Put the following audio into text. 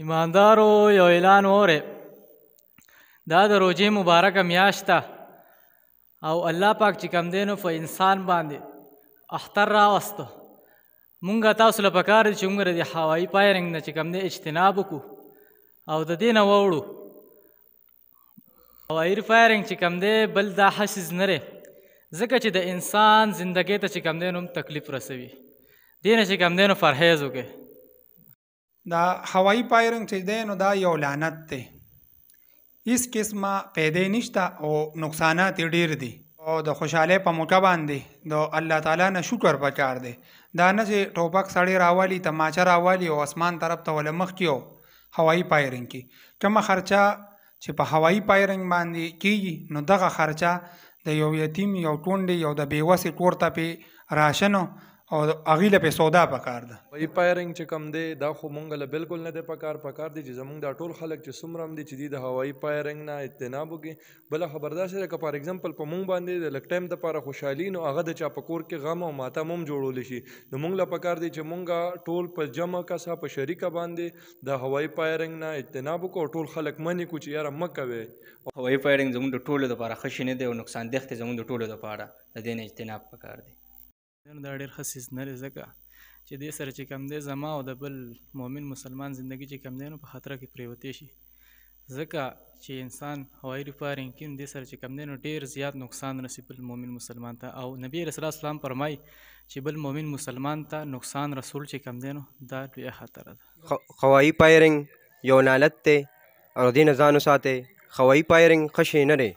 ایماندارو یو اعلان وره دا د روژې مبارکه میاشت ده او الله پاک چې کوم دی نو په انسان باندې اختر راوسته. مونږ تاسو له پکار دي چې مونږ د هوایي فایرنګ نه چې کوم دی اجتناب وکړو او د دې نه واوړو. هوایي فایرنګ چې کوم دی بل دا حسیز نه دی ځکه چې د انسان زندګۍ ته چې کوم دی نو تکلیف رسوي. دې نه چې کوم دی نو پرهیز وکړئ. دا هوایي فایرنګ چې دی نو دا یو لعنت دی، هیڅ قسمه پیدې نشته او نقصانات یې ډېر دي او د خوشحالۍ په موټه باندې د الله تعالی نه شکر پکار دی. دا نه چې ټوپک سړی راولي، تماچه راولي او اسمان طرف ته ول مخکې او هوایي فایرنګ کې کومه خرچه چې په هوایي فایرنګ باندې کېږي نو دغه خرچه د یو یتیم، یو ټونډې، یو د بېوسې کور ته پې راشن او هغې له پې سودا پکار ده. هوایي فایرنګ چې کوم دی دا خو مونږ له بالکل نه دی پکار دی چې زمونږ دا ټول خلک چې څومره هم دي چې دي د هوایي فایرنګ نه اجتناب وکړي. بله خبر داسې ده که فار اګزامپل په مونږ باندې د لږ ټایم دپاره خوشحالي نو هغه د چا په کور کې غم او ماتم هم جوړولی شي. نو مونږ له پکار دی چې مونږ ټول په جمع کسه په شریکه باندې د هوایي فایرنګ نه اجتناب وکړو او ټول خلک منې کړو چې یاره مه کوئ. هوایي فایرنګ زموږ د ټولو دپاره ښه شی نه دی او نقصان دېخ دی زموږ د ټولو دپاره. د دې نه اجتناب پکار دی. دا ډېر ښه څیز نه دی ځکه چې دې سره چې کوم دی زما او د بل مؤمن مسلمان زندګي چې کوم دی نو په خطره کې پرېوتی شي. ځکه چې انسان هوایي فایرنګ کوي نو دې سره چې کوم دی نو ډېر زیات نقصان رسي بل مؤمن مسلمان ته. او نبي علیه السلام فرمایي چې بل مؤمن مسلمان ته نقصان رسول چې کوم دی نو دا لویه خطره ده. هوایي فایرنګ یو لعنت دی او دې نه ځان وساتئ. هوایي فایرنګ ښه شی نه دی.